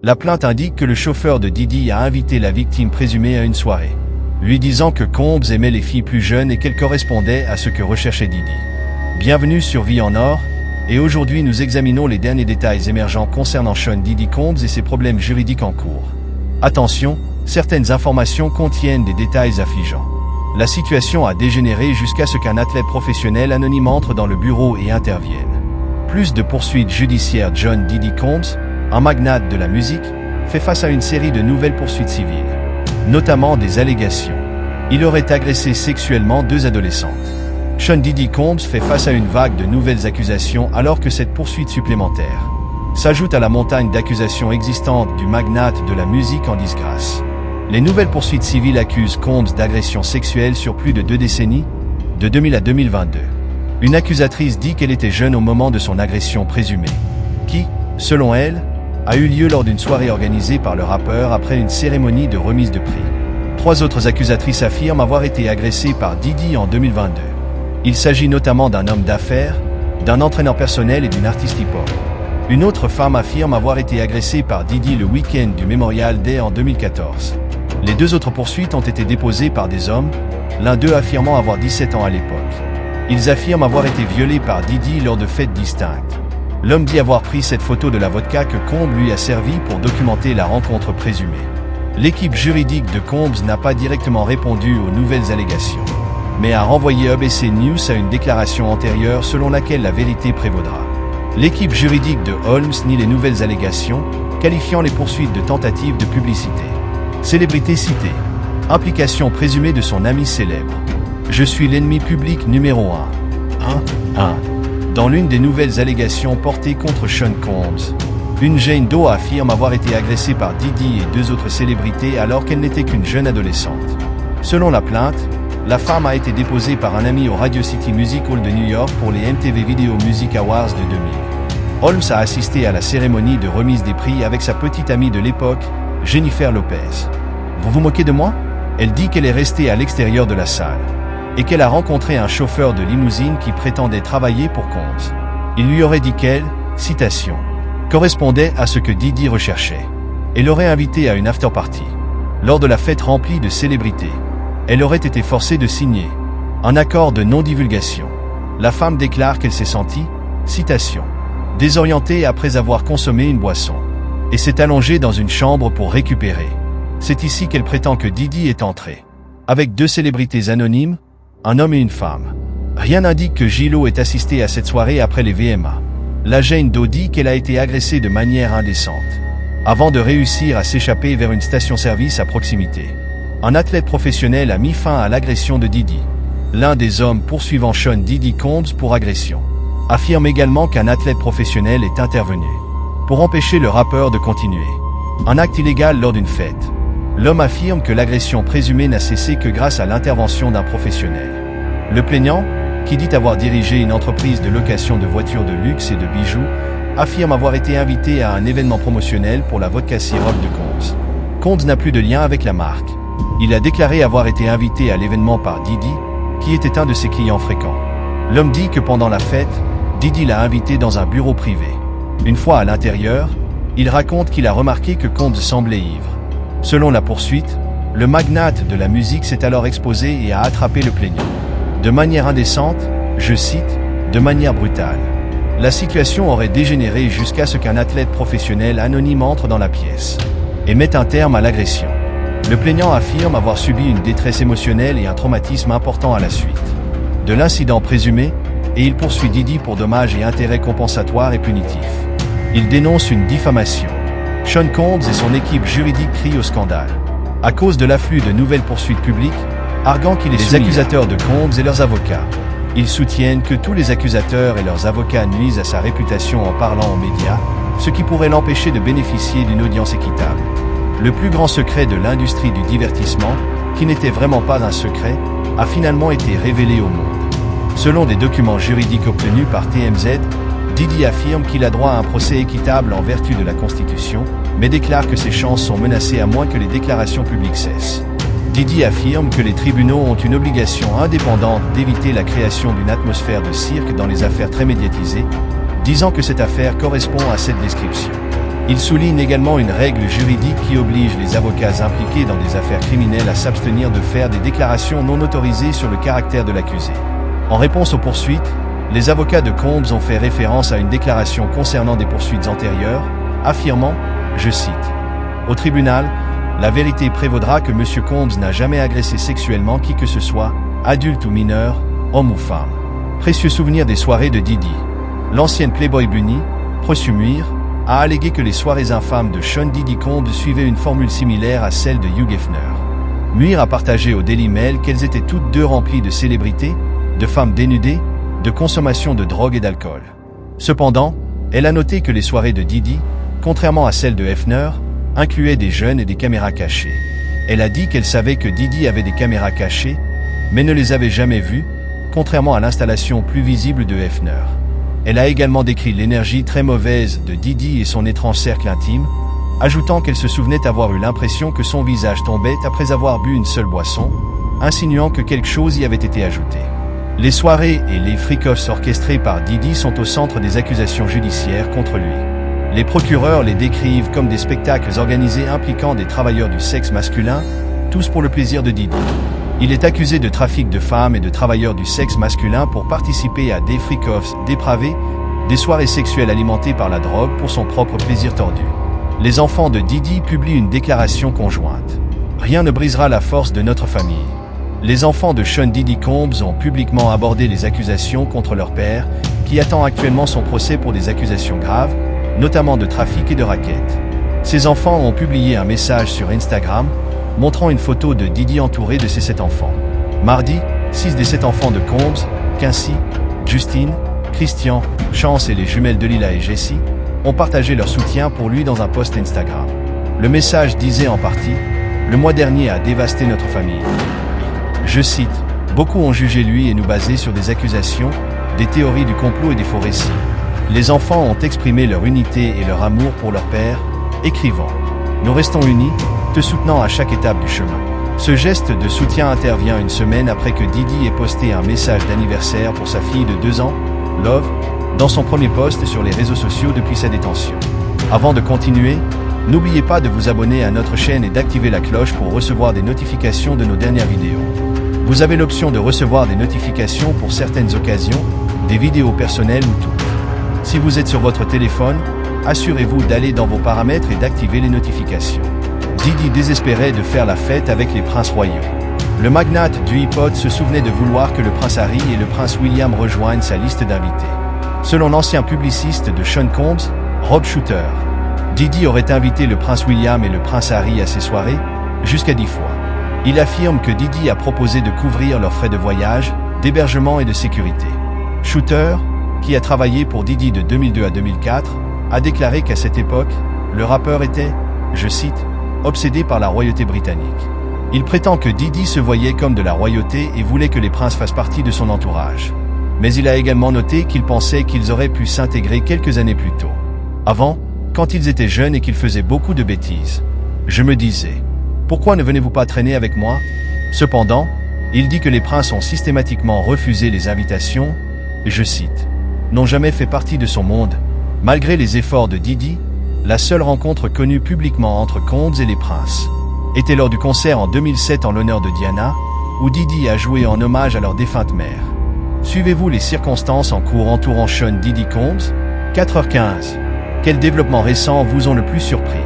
La plainte indique que le chauffeur de Diddy a invité la victime présumée à une soirée, lui disant que Combs aimait les filles plus jeunes et qu'elle correspondait à ce que recherchait Diddy. Bienvenue sur Vie en Or, et aujourd'hui nous examinons les derniers détails émergents concernant Sean Diddy Combs et ses problèmes juridiques en cours. Attention, certaines informations contiennent des détails affligeants. La situation a dégénéré jusqu'à ce qu'un athlète professionnel anonyme entre dans le bureau et intervienne. Plus de poursuites judiciaires. John Diddy Combs, un magnate de la musique, fait face à une série de nouvelles poursuites civiles, notamment des allégations. Il aurait agressé sexuellement 2 adolescentes. Sean Diddy Combs fait face à une vague de nouvelles accusations alors que cette poursuite supplémentaire s'ajoute à la montagne d'accusations existantes du magnate de la musique en disgrâce. Les nouvelles poursuites civiles accusent Combs d'agression sexuelle sur plus de 2 décennies, de 2000 à 2022. Une accusatrice dit qu'elle était jeune au moment de son agression présumée, qui, selon elle, a eu lieu lors d'une soirée organisée par le rappeur après une cérémonie de remise de prix. 3 autres accusatrices affirment avoir été agressées par Diddy en 2022. Il s'agit notamment d'un homme d'affaires, d'un entraîneur personnel et d'une artiste hip-hop. Une autre femme affirme avoir été agressée par Diddy le week-end du Memorial Day en 2014. Les 2 autres poursuites ont été déposées par des hommes, l'un d'eux affirmant avoir 17 ans à l'époque. Ils affirment avoir été violés par Diddy lors de fêtes distinctes. L'homme dit avoir pris cette photo de la vodka que Combs lui a servi pour documenter la rencontre présumée. L'équipe juridique de Combs n'a pas directement répondu aux nouvelles allégations, mais a renvoyé ABC News à une déclaration antérieure selon laquelle la vérité prévaudra. L'équipe juridique de Holmes nie les nouvelles allégations, qualifiant les poursuites de tentatives de publicité. Célébrité citée. Implication présumée de son ami célèbre. Je suis l'ennemi public numéro 1. Dans l'une des nouvelles allégations portées contre Sean Combs, une Jane Doe affirme avoir été agressée par Diddy et 2 autres célébrités alors qu'elle n'était qu'une jeune adolescente. Selon la plainte, la femme a été déposée par un ami au Radio City Music Hall de New York pour les MTV Video Music Awards de 2000. Holmes a assisté à la cérémonie de remise des prix avec sa petite amie de l'époque, Jennifer Lopez. Vous vous moquez de moi? Elle dit qu'elle est restée à l'extérieur de la salle et qu'elle a rencontré un chauffeur de limousine qui prétendait travailler pour Combs. Il lui aurait dit qu'elle, citation, correspondait à ce que Diddy recherchait. Elle l'aurait invité à une after-party. Lors de la fête remplie de célébrités, elle aurait été forcée de signer un accord de non-divulgation. La femme déclare qu'elle s'est sentie, citation, désorientée après avoir consommé une boisson, et s'est allongée dans une chambre pour récupérer. C'est ici qu'elle prétend que Diddy est entré, avec 2 célébrités anonymes, un homme et une femme. Rien n'indique que J-Lo ait assisté à cette soirée après les VMA. La Jane Doe dit qu'elle a été agressée de manière indécente, avant de réussir à s'échapper vers une station-service à proximité. Un athlète professionnel a mis fin à l'agression de Diddy. L'un des hommes poursuivant Sean Diddy Combs pour agression affirme également qu'un athlète professionnel est intervenu pour empêcher le rappeur de continuer un acte illégal lors d'une fête. L'homme affirme que l'agression présumée n'a cessé que grâce à l'intervention d'un professionnel. Le plaignant, qui dit avoir dirigé une entreprise de location de voitures de luxe et de bijoux, affirme avoir été invité à un événement promotionnel pour la vodka syrup de Combs. Combs n'a plus de lien avec la marque. Il a déclaré avoir été invité à l'événement par Diddy, qui était un de ses clients fréquents. L'homme dit que pendant la fête, Diddy l'a invité dans un bureau privé. Une fois à l'intérieur, il raconte qu'il a remarqué que Combs semblait ivre. Selon la poursuite, le magnate de la musique s'est alors exposé et a attrapé le plaignant. De manière indécente, je cite, de manière brutale. La situation aurait dégénéré jusqu'à ce qu'un athlète professionnel anonyme entre dans la pièce et mette un terme à l'agression. Le plaignant affirme avoir subi une détresse émotionnelle et un traumatisme important à la suite de l'incident présumé, et il poursuit Diddy pour dommages et intérêts compensatoires et punitifs. Il dénonce une diffamation. Sean Combs et son équipe juridique crient au scandale à cause de l'afflux de nouvelles poursuites publiques, arguant qu'il est les accusateurs de Combs et leurs avocats. Ils soutiennent que tous les accusateurs et leurs avocats nuisent à sa réputation en parlant aux médias, ce qui pourrait l'empêcher de bénéficier d'une audience équitable. Le plus grand secret de l'industrie du divertissement, qui n'était vraiment pas un secret, a finalement été révélé au monde. Selon des documents juridiques obtenus par TMZ, Diddy affirme qu'il a droit à un procès équitable en vertu de la Constitution, mais déclare que ses chances sont menacées à moins que les déclarations publiques cessent. Diddy affirme que les tribunaux ont une obligation indépendante d'éviter la création d'une atmosphère de cirque dans les affaires très médiatisées, disant que cette affaire correspond à cette description. Il souligne également une règle juridique qui oblige les avocats impliqués dans des affaires criminelles à s'abstenir de faire des déclarations non autorisées sur le caractère de l'accusé. En réponse aux poursuites, les avocats de Combs ont fait référence à une déclaration concernant des poursuites antérieures, affirmant, je cite, « Au tribunal, la vérité prévaudra que M. Combs n'a jamais agressé sexuellement qui que ce soit, adulte ou mineur, homme ou femme. » Précieux souvenir des soirées de Didi. L'ancienne Playboy Bunny, Prossu Muir, a allégué que les soirées infâmes de Sean Diddy Combs suivaient une formule similaire à celle de Hugh Hefner. Muir a partagé au Daily Mail qu'elles étaient toutes deux remplies de célébrités, de femmes dénudées, de consommation de drogue et d'alcool. Cependant, elle a noté que les soirées de Diddy, contrairement à celles de Hefner, incluaient des jeunes et des caméras cachées. Elle a dit qu'elle savait que Diddy avait des caméras cachées, mais ne les avait jamais vues, contrairement à l'installation plus visible de Hefner. Elle a également décrit l'énergie très mauvaise de Diddy et son étrange cercle intime, ajoutant qu'elle se souvenait avoir eu l'impression que son visage tombait après avoir bu une seule boisson, insinuant que quelque chose y avait été ajouté. Les soirées et les freak-offs orchestrés par Diddy sont au centre des accusations judiciaires contre lui. Les procureurs les décrivent comme des spectacles organisés impliquant des travailleurs du sexe masculin, tous pour le plaisir de Diddy. Il est accusé de trafic de femmes et de travailleurs du sexe masculin pour participer à des freak-offs dépravés, des soirées sexuelles alimentées par la drogue pour son propre plaisir tordu. Les enfants de Diddy publient une déclaration conjointe. Rien ne brisera la force de notre famille. Les enfants de Sean Diddy Combs ont publiquement abordé les accusations contre leur père, qui attend actuellement son procès pour des accusations graves, notamment de trafic et de racket. Ces enfants ont publié un message sur Instagram, montrant une photo de Diddy entouré de ses 7 enfants. Mardi, 6 des 7 enfants de Combs, Quincy, Justine, Christian, Chance et les jumelles Delila et Jessie, ont partagé leur soutien pour lui dans un post Instagram. Le message disait en partie « Le mois dernier a dévasté notre famille. » Je cite « Beaucoup ont jugé lui et nous basé sur des accusations, des théories du complot et des faux récits. Les enfants ont exprimé leur unité et leur amour pour leur père, écrivant « Nous restons unis, te soutenant à chaque étape du chemin. » Ce geste de soutien intervient une semaine après que Diddy ait posté un message d'anniversaire pour sa fille de 2 ans, Love, dans son premier post sur les réseaux sociaux depuis sa détention. Avant de continuer, n'oubliez pas de vous abonner à notre chaîne et d'activer la cloche pour recevoir des notifications de nos dernières vidéos. Vous avez l'option de recevoir des notifications pour certaines occasions, des vidéos personnelles ou toutes. Si vous êtes sur votre téléphone, assurez-vous d'aller dans vos paramètres et d'activer les notifications. Diddy désespérait de faire la fête avec les princes royaux. Le magnate du hip-hop se souvenait de vouloir que le prince Harry et le prince William rejoignent sa liste d'invités. Selon l'ancien publiciste de Sean Combs, Rob Shooter, Diddy aurait invité le prince William et le prince Harry à ses soirées, jusqu'à 10 fois. Il affirme que Diddy a proposé de couvrir leurs frais de voyage, d'hébergement et de sécurité. Shooter, qui a travaillé pour Diddy de 2002 à 2004, a déclaré qu'à cette époque, le rappeur était, je cite, obsédé par la royauté britannique. Il prétend que Diddy se voyait comme de la royauté et voulait que les princes fassent partie de son entourage. Mais il a également noté qu'il pensait qu'ils auraient pu s'intégrer quelques années plus tôt. Avant, quand ils étaient jeunes et qu'ils faisaient beaucoup de bêtises. Je me disais, pourquoi ne venez-vous pas traîner avec moi? Cependant, il dit que les princes ont systématiquement refusé les invitations, et je cite, n'ont jamais fait partie de son monde. Malgré les efforts de Diddy, la seule rencontre connue publiquement entre Combs et les princes était lors du concert en 2007 en l'honneur de Diana, où Diddy a joué en hommage à leur défunte mère. Suivez-vous les circonstances en cours entourant Sean Diddy Combs? 4h15. Quels développements récents vous ont le plus surpris?